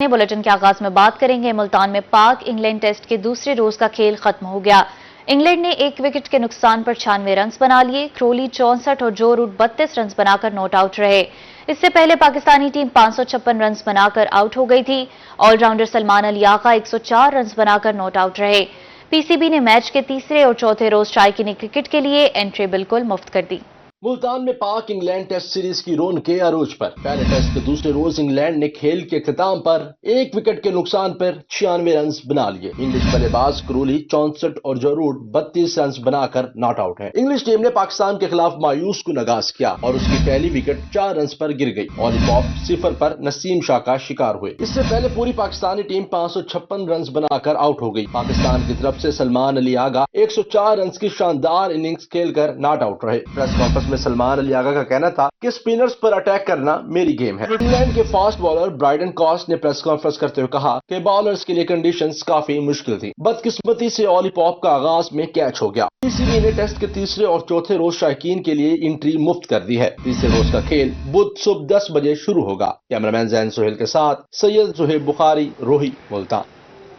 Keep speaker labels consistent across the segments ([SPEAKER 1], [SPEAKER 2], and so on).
[SPEAKER 1] Bulletin के आगाज में बात करेंगे। मुल्तान में पाक इंग्लैंड टेस्ट के दूसरे रोज का खेल खत्म हो गया। इंग्लैंड ने एक विकेट के नुकसान पर 96 रन बना लिए। क्रोली 64 और जो रूट 32 रन बनाकर नॉट आउट रहे। इससे पहले पाकिस्तानी टीम 556 रन बनाकर आउट हो गई थी। ऑलराउंडर सलमान अली आगा 104 रन बनाकर नॉट आउट रहे। पीसीबी ने मैच के तीसरे और चौथे रोज ट्राई किनी क्रिकेट के लिए एंट्री बिल्कुल मुफ्त कर दी।
[SPEAKER 2] मुल्तान में पाक इंग्लैंड टेस्ट सीरीज की रौनकें अरूज पर। पहले टेस्ट के दूसरे रोज इंग्लैंड ने खेल के इख्तिताम पर एक विकेट के नुकसान पर 96 रन बना लिए। इंग्लिश बल्लेबाज क्रोली 64 और जो रूट 32 रन बनाकर नॉट आउट है। इंग्लिश टीम ने पाकिस्तान के खिलाफ मायूस को नगाज किया और उसकी पहली विकेट 4 रन पर गिर गई। ऑली पॉप 0 पर नसीम शाह का शिकार हुए। इससे पहले पूरी पाकिस्तानी टीम 556 रन बनाकर आउट हो गई। पाकिस्तान की तरफ से सलमान अली आगा 104 रन की शानदार इनिंग्स खेलकर नॉट आउट रहे। प्रेस कॉन्फ्रेंस में सलमान अली आगा का कहना था कि स्पिनर्स पर अटैक करना मेरी गेम है। इंग्लैंड के फास्ट बॉलर ब्राइडन कॉस्ट ने प्रेस कॉन्फ्रेंस करते हुए कहा कि बॉलर्स के लिए कंडीशंस काफी मुश्किल थी। बदकिस्मती से ऑली पॉप का आगाज में कैच हो गया। पीसीबी ने टेस्ट के तीसरे और चौथे रोज शायकीन के लिए एंट्री मुफ्त कर दी है। तीसरे रोज का खेल बुध सुबह 10 बजे शुरू होगा। कैमरामैन जैन सोहेल के साथ सैयद जुहेब बुखारी, रोही,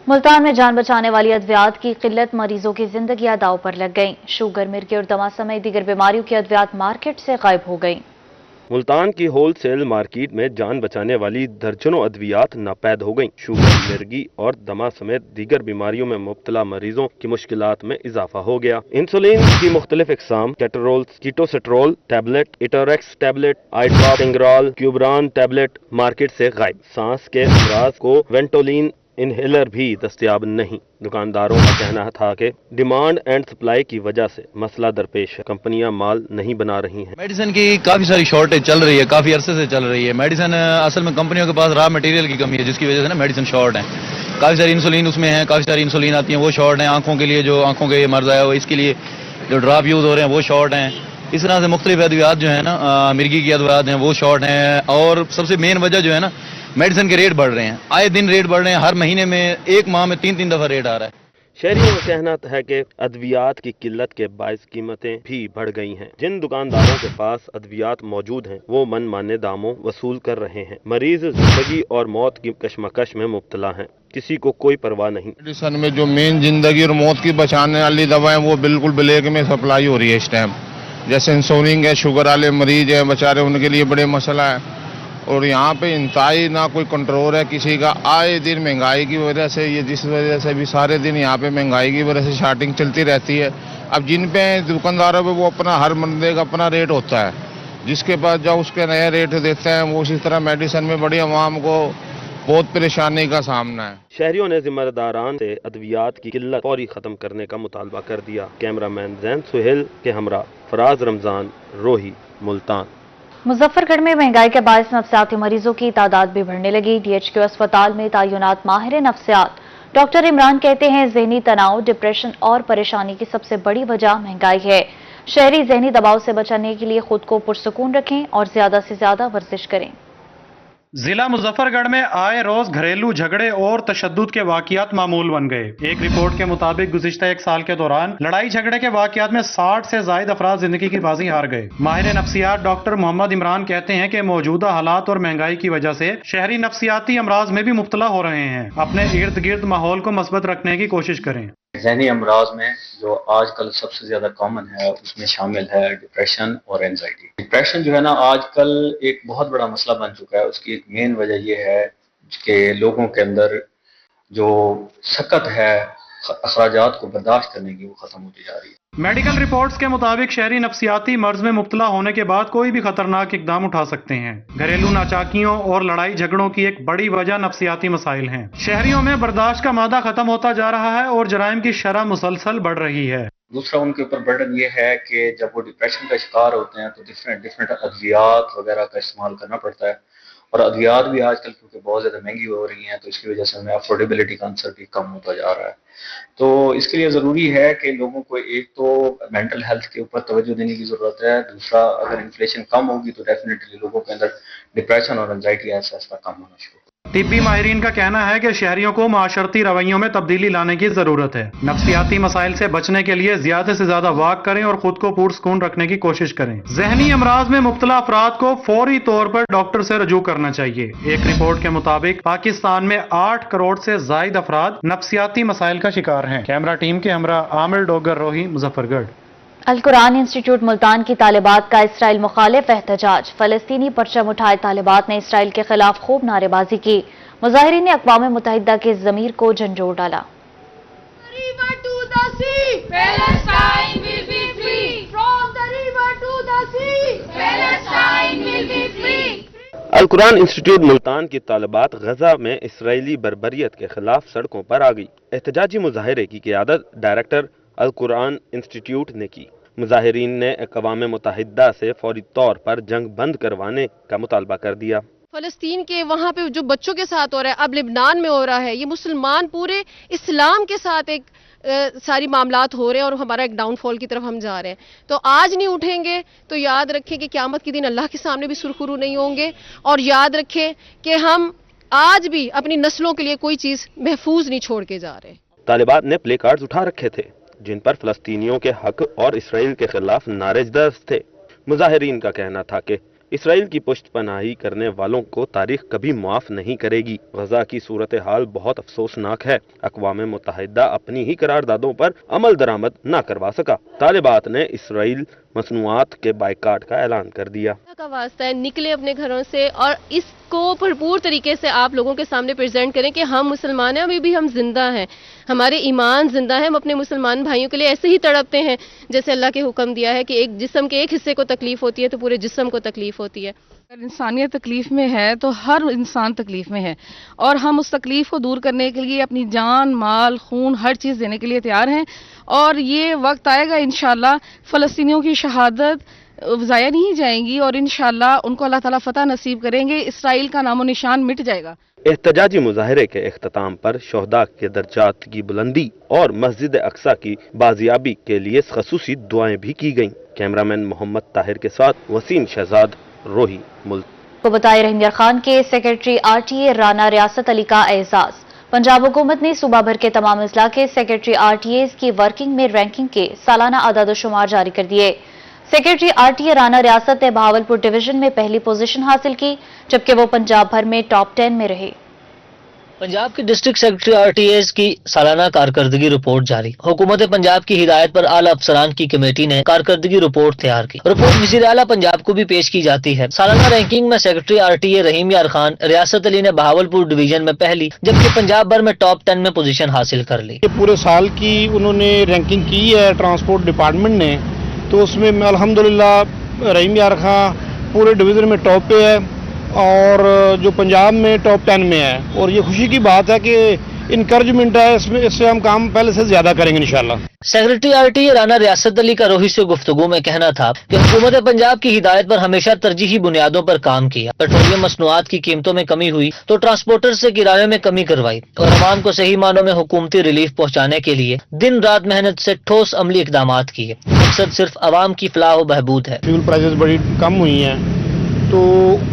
[SPEAKER 1] मुल्तान में जान बचाने वाली अद्वियात की किल्लत मरीजों की जिंदगियां दांव पर लग गईं। शुगर, मिर्गी और दमा समेत दीगर बीमारियों की अद्वियात मार्केट से गायब हो गईं।
[SPEAKER 3] मुल्तान की होल सेल मार्केट में जान बचाने वाली दर्जनों अद्वियात नापैद हो गईं। शुगर, मिर्गी और दमा समेत दीगर बीमारियों में मुब्तला मरीजों की मुश्किलात में इजाफा हो गया। इंसुलिन की मुख्तलिफ इकसाम, केटरोल, कीटोसेट्रोल टैबलेट, इटोरेक्स टैबलेट, आइड्रॉप, टिंगरॉल, क्यूबरान टैबलेट मार्केट से गायब। सांस के अमराज को वेंटोलिन इनहेलर भी दस्तयाब नहीं। दुकानदारों का कहना था कि डिमांड एंड सप्लाई की वजह से मसला दरपेश है। कंपनियां माल नहीं बना रही हैं।
[SPEAKER 4] मेडिसिन की काफी सारी शॉर्टेज चल रही है, काफी अरसे से चल रही है। मेडिसिन असल में कंपनियों के पास रॉ मटेरियल की कमी है, जिसकी वजह से ना मेडिसिन शॉर्ट है। काफी सारी इंसुलिन उसमें है, काफी सारी इंसुलिन आती है, वो शॉर्ट है। आंखों के लिए जो आंखों के मर्ज आया हो, इसके लिए जो ड्रॉप यूज हो रहे हैं वो शॉर्ट हैं। इस तरह से मुख्तलिफ अद्वियात जो है ना, मिर्गी की अद्वियात हैं वो शॉर्ट हैं। और सबसे मेन वजह जो है ना, मेडिसिन के रेट बढ़ रहे हैं। आए दिन रेट बढ़ रहे हैं। हर महीने में, एक माह में 3-3 दफा रेट आ रहा है।
[SPEAKER 3] शहरियों का कहना है कि अद्वियात की किल्लत के बायस कीमतें भी बढ़ गई हैं। जिन दुकानदारों के पास अद्वियात मौजूद हैं वो मनमाने दामों वसूल कर रहे हैं। मरीज जिंदगी और मौत की कशमकश में मुब्तला हैं, किसी को कोई परवाह नहीं।
[SPEAKER 5] मेडिसिन में जो मेन जिंदगी और मौत की बचाने वाली दवाएं वो बिल्कुल ब्लैक में सप्लाई हो रही है इस टाइम। जैसे इंसुलिन है, शुगर वाले मरीज है बेचारे, उनके लिए बड़े मसला है। और यहाँ पे इंतहाई ना कोई कंट्रोल है किसी का। आए दिन महंगाई की वजह से, ये जिस वजह से भी सारे दिन यहाँ पे महंगाई की वजह से शार्टिंग चलती रहती है। अब जिन पे दुकानदारों पे वो अपना हर बंदे का अपना रेट होता है, जिसके पास जाओ उसके नए रेट देते हैं। वो इसी तरह मेडिसिन में बड़ी आवाम को बहुत परेशानी का सामना है।
[SPEAKER 3] शहरियों ने जिम्मेदारान से अद्वियात की किल्लत फौरी खत्म करने का मुतालबा कर दिया। कैमरामैन जैन सुहेल के हमरा फराज रमजान, रोही, मुल्तान।
[SPEAKER 1] मुजफ्फरगढ़ में महंगाई के बायस नफ्सियाती मरीजों की तादाद भी बढ़ने लगी। डीएचक्यू अस्पताल में तैनात माहिर नफ्सियात डॉक्टर इमरान कहते हैं ज़हनी तनाव, डिप्रेशन और परेशानी की सबसे बड़ी वजह महंगाई है। शहरी ज़हनी दबाव से बचने के लिए खुद को पुरसुकून रखें और ज्यादा से ज्यादा वर्जिश करें।
[SPEAKER 6] जिला मुजफ्फरगढ़ में आए रोज घरेलू झगड़े और तशद्दुद के वाकयात मामूल बन गए। एक रिपोर्ट के मुताबिक गुज़िश्ता एक साल के दौरान लड़ाई झगड़े के वाकयात में 60 से ज्यादा अफराद जिंदगी की बाजी हार गए। माहिर नफ्सियात डॉक्टर मोहम्मद इमरान कहते हैं कि मौजूदा हालात और महंगाई की वजह से शहरी नफ्सियाती अमराज में भी मुब्तला हो रहे हैं। अपने इर्द गिर्द माहौल को मस्बत रखने की कोशिश करें।
[SPEAKER 7] ज़हनी अमराज में जो आजकल सबसे ज़्यादा कॉमन है उसमें शामिल है डिप्रेशन और एंजाइटी। डिप्रेशन जो है ना आजकल एक बहुत बड़ा मसला बन चुका है। उसकी एक मेन वजह यह है कि लोगों के अंदर जो सकत है अखराजात को बर्दाश्त करने की, वो ख़त्म होती जा रही है।
[SPEAKER 6] मेडिकल रिपोर्ट्स के मुताबिक शहरी नफ्सियाती मर्ज में मुब्तला होने के बाद कोई भी खतरनाक इकदाम उठा सकते हैं। घरेलू नाचाकियों और लड़ाई झगड़ों की एक बड़ी वजह नफ्सियाती मसाइल हैं। शहरियों में बर्दाश्त का मादा खत्म होता जा रहा है और जराइम की शरह मुसलसल बढ़ रही है।
[SPEAKER 7] दूसरा उनके ऊपर बर्डन ये है कि जब वो डिप्रेशन का शिकार होते हैं तो डिफरेंट अद्वियात वगैरह का इस्तेमाल करना पड़ता है। और अद्वियात भी आजकल क्योंकि बहुत ज़्यादा महंगी हो रही हैं तो इसकी वजह से हमें अफोर्डेबिलिटी का आंसर भी कम होता जा रहा है। तो इसके लिए ज़रूरी है कि लोगों को एक तो मेंटल हेल्थ के ऊपर तवज्जो देने की ज़रूरत है। दूसरा, अगर इन्फ्लेशन कम होगी तो डेफिनेटली लोगों के अंदर डिप्रेशन और एंजाइटी ऐसा कम होना शुरू होगा।
[SPEAKER 6] طبی ماہرین کا کہنا ہے کہ شہریوں کو معاشرتی رویوں میں تبدیلی لانے کی ضرورت ہے۔ نفسیاتی مسائل سے بچنے کے لیے زیادہ سے زیادہ واک کریں اور خود کو پرسکون رکھنے کی کوشش کریں۔ ذہنی امراض میں مبتلا افراد کو فوری طور پر ڈاکٹر سے رجوع کرنا چاہیے۔ ایک رپورٹ کے مطابق پاکستان میں 8 کروڑ سے زائد افراد نفسیاتی مسائل کا شکار ہیں۔ کیمرہ ٹیم کے ہمراہ عامر ڈوگر روہی، مظفر گڑھ۔
[SPEAKER 1] القرآن انسٹیٹیوٹ ملتان کی طالبات کا اسرائیل مخالف احتجاج۔ فلسطینی پرچم اٹھائے طالبات نے اسرائیل کے خلاف خوب نعرے بازی کی۔ مظاہرین نے اقوام متحدہ کے ضمیر کو جھنجھوڑ ڈالا۔
[SPEAKER 3] القرآن انسٹیٹیوٹ ملتان کی طالبات غزہ میں اسرائیلی بربریت کے خلاف سڑکوں پر آ گئی۔ احتجاجی مظاہرے کی قیادت ڈائریکٹر القرآن انسٹیٹیوٹ نے کی۔ مظاہرین نے اقوام متحدہ سے فوری طور پر جنگ بند کروانے کا مطالبہ کر دیا۔
[SPEAKER 8] فلسطین کے وہاں پہ جو بچوں کے ساتھ ہو رہا ہے، اب لبنان میں ہو رہا ہے، یہ مسلمان پورے اسلام کے ساتھ ایک ساری معاملات ہو رہے ہیں اور ہمارا ایک ڈاؤن فال کی طرف ہم جا رہے ہیں۔ تو آج نہیں اٹھیں گے تو یاد رکھیں کہ قیامت کے دن اللہ کے سامنے بھی سرخرو نہیں ہوں گے، اور یاد رکھیں کہ ہم آج بھی اپنی نسلوں کے لیے کوئی چیز محفوظ نہیں چھوڑ کے جا رہے۔
[SPEAKER 3] طالبات نے پلے کارڈز اٹھا رکھے تھے جن پر فلسطینیوں کے حق اور اسرائیل کے خلاف نعرے درج تھے۔ مظاہرین کا کہنا تھا کہ اسرائیل کی پشت پناہی کرنے والوں کو تاریخ کبھی معاف نہیں کرے گی۔ غزہ کی صورتحال بہت افسوسناک ہے۔ اقوام متحدہ اپنی ہی قراردادوں پر عمل درآمد نہ کروا سکا۔ طالبات نے اسرائیل مصنوعات کے بائیکاٹ کا اعلان کر دیا۔
[SPEAKER 8] کا واسطہ ہے، نکلیں اپنے گھروں سے اور اس کو بھرپور طریقے سے آپ لوگوں کے سامنے پریزنٹ کریں کہ ہم مسلمان ہیں، ابھی بھی ہم زندہ ہیں، ہمارے ایمان زندہ ہے، ہم اپنے مسلمان بھائیوں کے لیے ایسے ہی تڑپتے ہیں جیسے اللہ کے حکم دیا ہے کہ ایک جسم کے ایک حصے کو تکلیف ہوتی ہے تو پورے جسم کو تکلیف ہوتی ہے۔
[SPEAKER 9] اگر انسانیت تکلیف میں ہے تو ہر انسان تکلیف میں ہے، اور ہم اس تکلیف کو دور کرنے کے لیے اپنی جان، مال، خون، ہر چیز دینے کے لیے تیار ہیں، اور یہ وقت آئے گا انشاءاللہ فلسطینیوں کی شہادت ضائع نہیں جائیں گی، اور انشاءاللہ ان کو اللہ تعالیٰ فتح نصیب کریں گے، اسرائیل کا نام و نشان مٹ جائے گا۔
[SPEAKER 3] احتجاجی مظاہرے کے اختتام پر شہداء کے درجات کی بلندی اور مسجد اقصی کی بازیابی کے لیے خصوصی دعائیں بھی کی گئیں۔ کیمرامین محمد طاہر کے ساتھ وسیم شہزاد، روہی، ملک۔
[SPEAKER 1] کو بتائے رحیم خان کے سیکرٹری RTA رانا ریاست علی کا اعزاز۔ پنجاب حکومت نے صوبہ بھر کے تمام اضلاع کے سیکرٹری RTAs کی ورکنگ میں رینکنگ کے سالانہ اعداد و شمار جاری کر دیے۔ سیکرٹری RTA رانا ریاست نے بہاولپور ڈویژن میں پہلی پوزیشن حاصل کی، جبکہ وہ پنجاب بھر میں ٹاپ 10 میں رہے۔
[SPEAKER 10] پنجاب کے ڈسٹرکٹ سیکرٹری RTAs کی سالانہ کارکردگی رپورٹ جاری۔ حکومت پنجاب کی ہدایت پر اعلیٰ افسران کی کمیٹی نے کارکردگی رپورٹ تیار کی۔ رپورٹ وزیر اعلیٰ پنجاب کو بھی پیش کی جاتی ہے۔ سالانہ رینکنگ میں سیکرٹری RTA رحیم یار خان ریاست علی نے بہاولپور ڈویژن میں پہلی، جبکہ پنجاب بھر میں ٹاپ 10 میں پوزیشن حاصل کر لی۔
[SPEAKER 11] پورے سال کی انہوں نے رینکنگ کی ہے ٹرانسپورٹ ڈپارٹمنٹ نے، تو اس میں الحمدللہ رحیم یار خان پورے ڈویژن میں ٹاپ پہ ہے، اور جو پنجاب میں ٹاپ 10 میں ہے، اور یہ خوشی کی بات ہے کہ انکریجمنٹ ہے، اس سے ہم کام پہلے سے زیادہ کریں گے انشاءاللہ۔
[SPEAKER 10] سیکرٹری RTA رانا ریاست علی کا روہی سے گفتگو میں کہنا تھا کہ حکومت پنجاب کی ہدایت پر ہمیشہ ترجیحی بنیادوں پر کام کیا۔ پیٹرولیم مصنوعات کی قیمتوں میں کمی ہوئی تو ٹرانسپورٹر سے کرایوں میں کمی کروائی، اور عوام کو صحیح معنوں میں حکومتی ریلیف پہنچانے کے لیے دن رات محنت سے ٹھوس عملی اقدامات کیے۔ مقصد صرف عوام کی فلاح و بہبود ہے۔
[SPEAKER 11] فیول پرائسز بڑی کم ہوئی ہیں تو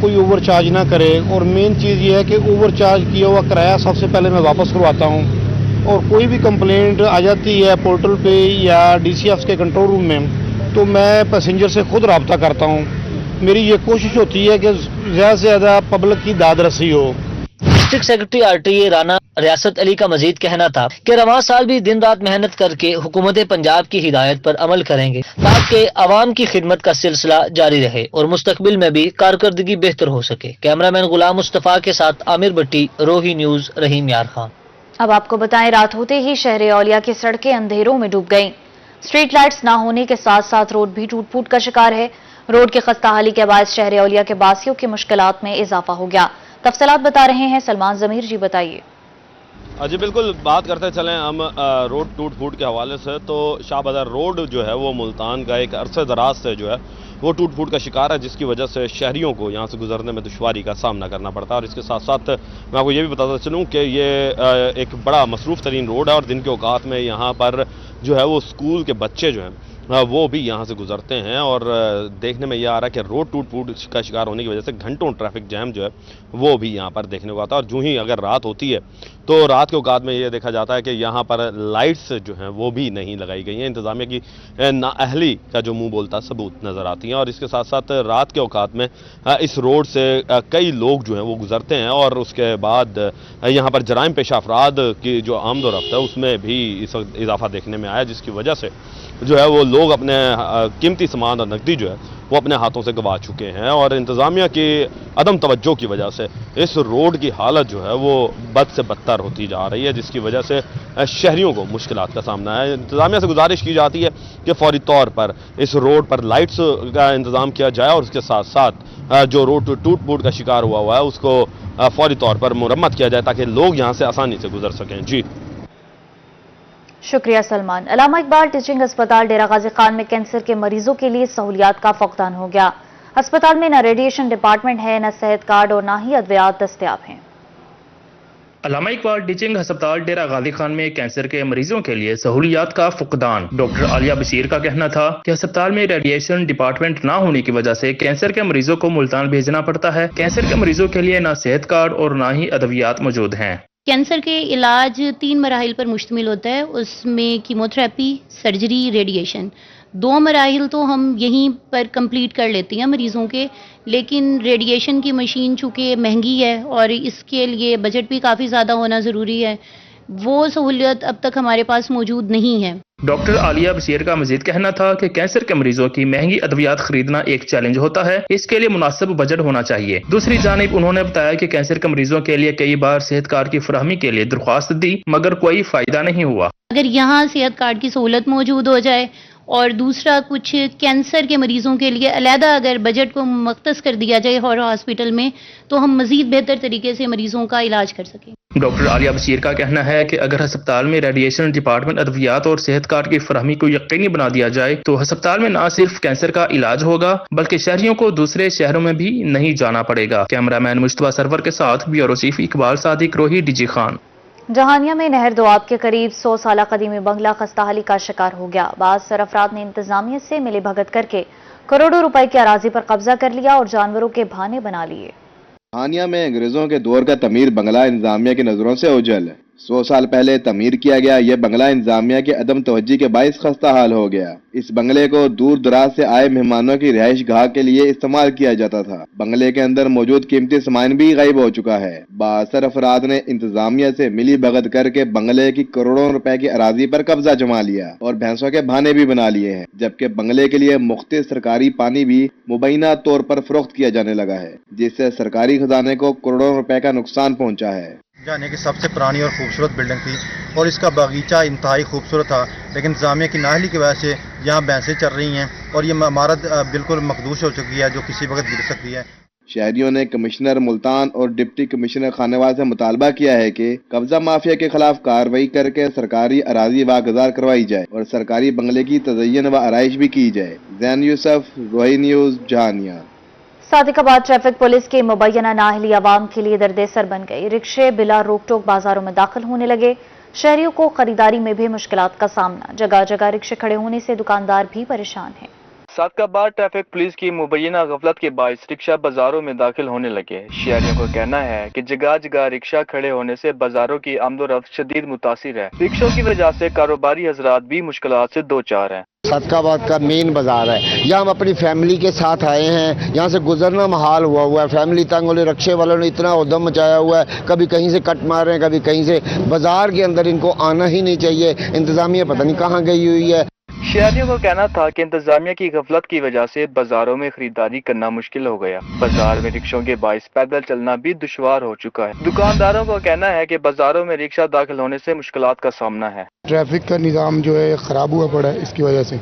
[SPEAKER 11] کوئی اوور چارج نہ کرے، اور مین چیز یہ ہے کہ اوور چارج کیا ہوا کرایہ سب سے پہلے میں واپس کرواتا ہوں، اور کوئی بھی کمپلینٹ آ جاتی ہے پورٹل پہ یا DCFs کے کنٹرول روم میں تو میں پیسنجر سے خود رابطہ کرتا ہوں۔ میری یہ کوشش ہوتی ہے کہ زیادہ سے زیادہ پبلک کی داد رسی ہو۔
[SPEAKER 10] ڈسٹرکٹ سیکرٹری RTA رانا ریاست علی کا مزید کہنا تھا کہ رواں سال بھی دن رات محنت کر کے حکومت پنجاب کی ہدایت پر عمل کریں گے تاکہ عوام کی خدمت کا سلسلہ جاری رہے اور مستقبل میں بھی کارکردگی بہتر ہو سکے۔ کیمرامین غلام مصطفیٰ کے ساتھ عامر بٹی، روہی نیوز، رحیم یار خان۔
[SPEAKER 1] اب آپ کو بتائیں، رات ہوتے ہی شہر اولیا کی سڑکیں اندھیروں میں ڈوب گئیں۔ اسٹریٹ لائٹس نہ ہونے کے ساتھ ساتھ روڈ بھی ٹوٹ پھوٹ کا شکار ہے۔ روڈ کی خستہ حالی کے باعث شہر اولیا کے باسیوں کی مشکلات میں اضافہ ہو گیا۔ تفصیلات بتا رہے ہیں سلمان ضمیر جی، بتائیے۔
[SPEAKER 3] جی بالکل، بات کرتے چلیں ہم روڈ ٹوٹ پھوٹ کے حوالے سے، تو شاہ بازار روڈ جو ہے وہ ملتان کا ایک عرصے دراز سے جو ہے وہ ٹوٹ پھوٹ کا شکار ہے، جس کی وجہ سے شہریوں کو یہاں سے گزرنے میں دشواری کا سامنا کرنا پڑتا ہے۔ اور اس کے ساتھ ساتھ میں آپ کو یہ بھی بتاتا چلوں کہ یہ ایک بڑا مصروف ترین روڈ ہے، اور دن کے اوقات میں یہاں پر جو ہے وہ اسکول کے بچے جو ہیں वो भी यहाँ से गुजरते हैं, और देखने में ये आ रहा है कि रोड टूट फूट का शिकार होने की वजह से घंटों ट्रैफिक जैम जो है वो भी यहाँ पर देखने को आता है। और जो ही अगर रात होती है तो रात के औकात में ये देखा जाता है कि यहाँ पर लाइट्स जो हैं वो भी नहीं लगाई गई हैं। इंतज़ामिया की नाअहली का जो मुंह बोलता सबूत नज़र आती हैं। और इसके साथ साथ रात के औकात में इस रोड से कई लोग जो हैं वो गुजरते हैं, और उसके बाद यहाँ पर जराइम पेशा अफराद की जो आमदोरफ्त है उसमें भी इस वक्त इजाफा देखने में आया, जिसकी वजह से जो है वो लोग अपने कीमती सामान और नकदी जो है वो अपने हाथों से गंवा चुके हैं। और इंतज़ामिया की अदम तवज्जो की वजह से इस रोड की हालत जो है वो बद से बदतर होती जा रही है, जिसकी वजह से शहरियों को मुश्किलात का सामना है। इंतज़ामिया से गुजारिश की जाती है कि फौरी तौर पर इस रोड पर लाइट्स का इंतज़ाम किया जाए, और उसके साथ साथ जो रोड टूट फूट का शिकार हुआ है उसको फौरी तौर पर मुरम्मत किया जाए ताकि लोग यहाँ से आसानी से गुजर सकें। जी
[SPEAKER 1] शुक्रिया सलमान। अल्लामा इकबाल टीचिंग अस्पताल डेरा गाजी खान में कैंसर के मरीजों के लिए सहूलियात का फकदान हो गया। अस्पताल में न रेडिएशन डिपार्टमेंट है, न सेहत कार्ड और न ही अद्वियात दस्तयाब हैं।
[SPEAKER 12] अल्लामा इकबाल टीचिंग अस्पताल डेरा गाजी खान में कैंसर के मरीजों के लिए सहूलियात का फुकदान। डॉक्टर आलिया बशीर का कहना था कि अस्पताल में रेडिएशन डिपार्टमेंट ना होने की वजह से कैंसर के मरीजों को मुल्तान भेजना पड़ता है। कैंसर के मरीजों के लिए ना सेहत कार्ड और ना ही अद्वियात मौजूद हैं।
[SPEAKER 13] कैंसर के इलाज 3 मराहिल पर मुश्तमिल होता है, उसमें कीमोथेरेपी, सर्जरी, रेडिएशन। 2 मराहिल तो हम यहीं पर कंप्लीट कर लेते हैं मरीज़ों के, लेकिन रेडिएशन की मशीन चूँकि महंगी है और इसके लिए बजट भी काफ़ी ज़्यादा होना ज़रूरी है, वो सहूलियत अब तक हमारे पास मौजूद नहीं है।
[SPEAKER 12] डॉक्टर आलिया बशीर का मजीद कहना था कि कैंसर के मरीजों की महंगी अद्वियात खरीदना एक चैलेंज होता है, इसके लिए मुनासिब बजट होना चाहिए। दूसरी जानिब उन्होंने बताया कि कैंसर के मरीजों के लिए कई बार सेहत कार्ड की फराहमी के लिए दरख्वास्त दी, मगर कोई फायदा नहीं हुआ।
[SPEAKER 13] अगर यहाँ सेहत कार्ड की सहूलत मौजूद हो जाए और दूसरा कुछ कैंसर के मरीजों के लिए अलहदा अगर बजट को मख्तस कर दिया जाए हर हॉस्पिटल में, तो हम मजीद बेहतर तरीके से मरीजों का इलाज कर सकें।
[SPEAKER 12] डॉक्टर आलिया बशीर का कहना है कि अगर अस्पताल में रेडिएशन डिपार्टमेंट, अद्वियात और सेहत कार्ड की फराहमी को यकीनी बना दिया जाए तो अस्पताल में न सिर्फ कैंसर का इलाज होगा बल्कि शहरियों को दूसरे शहरों में भी नहीं जाना पड़ेगा। कैमरामैन मुश्तबा सरवर के साथ ब्यूरो चीफ इकबाल सादिक, रोही, डीजी खान।
[SPEAKER 1] जहानिया में नहर दोआब के करीब 100 साल कदीमी बंगला खस्ताहाली का शिकार हो गया। बाज़ सरअफराद ने इंतजामिया से मिली भगत करके करोड़ों रुपए की अराजी पर कब्जा कर लिया और जानवरों के भाने बना लिए।
[SPEAKER 14] जहानिया में अंग्रेजों के दौर का तमीर बंगला इंतजामिया की नजरों से ओझल। 100 साल पहले तमीर किया गया यह बंगला इंतजामिया के अदम तवज्जी के बाइस खस्ता हाल हो गया। इस बंगले को दूर दराज से आए मेहमानों की रिहाइश गाह के लिए इस्तेमाल किया जाता था। बंगले के अंदर मौजूद कीमती सामान भी गायब हो चुका है। बासर अफराद ने इंतजामिया से मिली भगत करके बंगले की करोड़ों रुपए की अराजी पर कब्जा जमा लिया और भैंसों के भाने भी बना लिए हैं, जबकि बंगले के लिए मुख्तलिफ सरकारी पानी भी मुबैना तौर पर फरोख्त किया जाने लगा है, जिससे सरकारी खजाने को करोड़ों रुपए का नुकसान पहुंचा है।
[SPEAKER 11] जाने की सबसे पुरानी और खूबसूरत बिल्डिंग थी और इसका बागीचा इंतहाई खूबसूरत था, लेकिन इंतजामिया की नाअहली की वजह से यहाँ भैंसें चल रही हैं और ये इमारत बिल्कुल मखदूश हो चुकी है, जो किसी वक्त गिर सकती है।
[SPEAKER 14] शहरियों ने कमिश्नर मुल्तान और डिप्टी कमिश्नर खानेवाल से मुतालबा किया है कि कब्जा माफिया के खिलाफ कार्रवाई करके सरकारी अराजी वागजार करवाई जाए और सरकारी बंगले की तज़य्युन व आराइश भी की जाए। ज़ैन यूसुफ, रोही news, Jahania.
[SPEAKER 1] Sadiqabad traffic police के मुबैना नाअहली आवाम के लिए दरदेसर बन गई। रिक्शे बिला रोक टोक बाजारों में दाखिल होने लगे। शहरियों को खरीदारी में भी मुश्किलात का सामना। जगह जगह रिक्शे खड़े होने से दुकानदार भी परेशान हैं।
[SPEAKER 15] सादिकाबाद ट्रैफिक पुलिस की मुबैना गफलत के बाइस रिक्शा बाजारों में दाखिल होने लगे। शहरियों को कहना है कि जगह जगह रिक्शा खड़े होने से बाजारों की आमदोरफ्त शदीद मुतासिर है। रिक्शों की वजह से कारोबारी हजरात भी मुश्किलात से दो चार हैं।
[SPEAKER 16] सादिकाबाद का मेन बाजार है, यहाँ हम अपनी फैमिली के साथ आए हैं। यहाँ से गुजरना महाल हुआ है, फैमिली तंग होने, रिक्शे वालों ने इतना उद्यम मचाया हुआ है, कभी कहीं से कट मार रहे हैं, कभी कहीं से। बाजार के अंदर इनको आना ही नहीं चाहिए। इंतजामिया पता नहीं कहाँ गई हुई है।
[SPEAKER 15] शहरियों को कहना था कि इंतजामिया की गफलत की वजह से बाजारों में खरीदारी करना मुश्किल हो गया। बाजार में रिक्शों के बाइस पैदल चलना भी दुश्वार हो चुका है। दुकानदारों को कहना है कि बाजारों में रिक्शा दाखिल होने से मुश्किलात का सामना है।
[SPEAKER 11] ट्रैफिक का निज़ाम जो है ख़राब हुआ पड़ा है, इसकी वजह से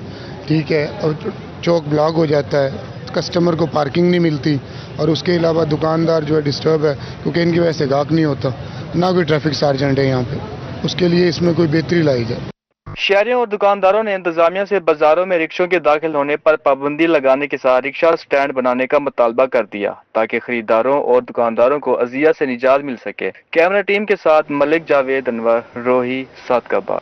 [SPEAKER 11] ठीक है, और चौक ब्लॉक हो जाता है, कस्टमर को पार्किंग नहीं मिलती और उसके अलावा दुकानदार जो है डिस्टर्ब है क्योंकि इनकी वजह से गाहक नहीं होता, ना कोई ट्रैफिक सार्जेंट है यहाँ पे। उसके लिए इसमें कोई बेहतरी लाई जाए।
[SPEAKER 15] शहरियों और दुकानदारों ने इंतजामिया से बाजारों में रिक्शों के दाखिल होने पर पाबंदी लगाने के साथ रिक्शा स्टैंड बनाने का मुतालबा कर दिया ताकि खरीदारों और दुकानदारों को अजिया से निजात मिल सके। कैमरा टीम के साथ मलिक जावेद अनवर, रोही, सादिकाबाद।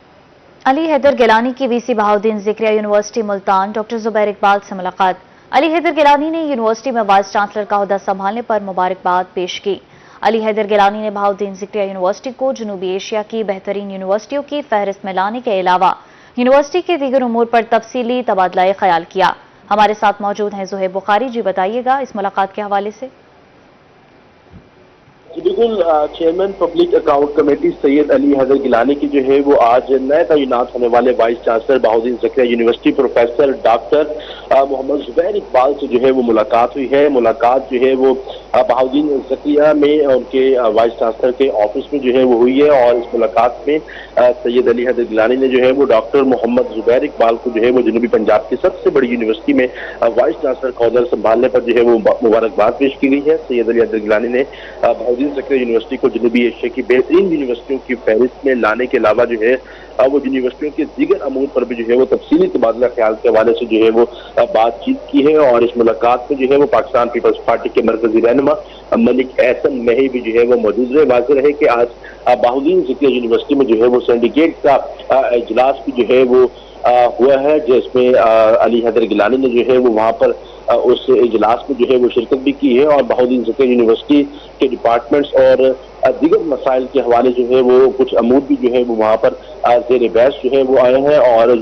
[SPEAKER 1] अली हैदर गिलानी की VC Bahauddin Zakariya university Multan doctor Zubair Iqbal से मुलाकात। अली हैदर गिलानी ने यूनिवर्सिटी में वाइस चांसलर का ओहदा संभालने पर मुबारकबाद पेश की। अली हैदर गिलानी ने बहाउद्दीन ज़िक्रिया यूनिवर्सिटी को जनूबी एशिया की बेहतरीन यूनिवर्सिटियों की फहरिस्त में लाने के अलावा यूनिवर्सिटी के दीगर उमूर पर तफसीली तबादला ख्याल किया। हमारे साथ मौजूद हैं ज़ुहैब बुखारी। जी बताइएगा इस मुलाकात के हवाले से।
[SPEAKER 2] बिल्कुल, chairman public account committee Syed Ali Haider Gilani की जो है वो आज नए तैनात होने वाले vice chancellor Bahauddin Zakariya university professor doctor Mohammad Zubair Iqbal से जो है वो मुलाकात हुई है। मुलाकात जो है वो बहाउद्दीन ज़िक्रिया में उनके वाइस चांसलर के ऑफिस में जो है वो हुई है और इस मुलाकात में सैयद अली हैदर गिलानी ने जो है वो डॉक्टर मोहम्मद जुबैर इकबाल को जो है वो जनूबी पंजाब की सबसे बड़ी यूनिवर्सिटी में वाइस चांसलर का ओहदा संभालने पर जो है वो मुबारकबाद पेश की गई है। सैयद अली हैदर गिलानी ने बहाउद्दीन ज़िक्रिया यूनिवर्सिटी को जनूबी एशिया की बेहतरीन यूनिवर्सिटियों की फहरिस्त में लाने के अलावा जो है वो यूनिवर्सिटियों के दीगर अमूर पर भी जो है वो तफसीली तबादला ख्याल के हवाले से जो है वो बातचीत की है। और इस मुलाकात में जो है वो पाकिस्तान पीपल्स पार्टी के मरकजी रहनुमा मलिक एहसन मही भी जो है वो मौजूद रहे। वाज़ेह रहे कि आज बहाउद्दीन ज़िक्रिया यूनिवर्सिटी में जो है वो सिंडिकेट का इजलास भी जो है वो हुआ है, जिसमें अली हैदर गिलानी ने जो है वो वहाँ पर उस इजलास में जो है वो शिरकत भी की है और बहाउद्दीन ज़िक्रिया यूनिवर्सिटी के डिपार्टमेंट्स और दीगर मसाइल के हवाले जो है वो कुछ अमूर भी जो है वो वहाँ पर ज़ेर बहस जो है वो आए हैं। और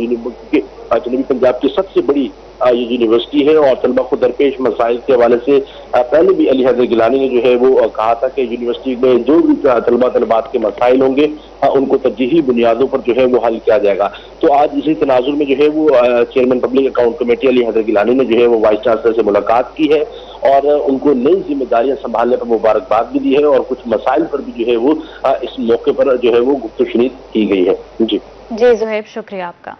[SPEAKER 2] जनूबी पंजाब की सबसे बड़ी ये यूनिवर्सिटी है और तलबा को दरपेश मसाइल के हवाले से पहले भी अली हैदर गिलानी ने जो है वो कहा था कि यूनिवर्सिटी में जो भी तलबात के मसाइल होंगे उनको तरजीही बुनियादों पर जो है वो हल किया जाएगा। तो आज इसी तनाजुर में जो है वो chairman public account committee Ali Haider Gilani ने जो है वो वाइस चांसलर से मुलाकात की है और उनको नई जिम्मेदारियां संभालने पर मुबारकबाद भी दी है और कुछ मसाइल पर भी जो है वो इस मौके पर जो है वो गुफ्तगू की गई है। जी
[SPEAKER 1] ज़ुहैब, शुक्रिया आपका।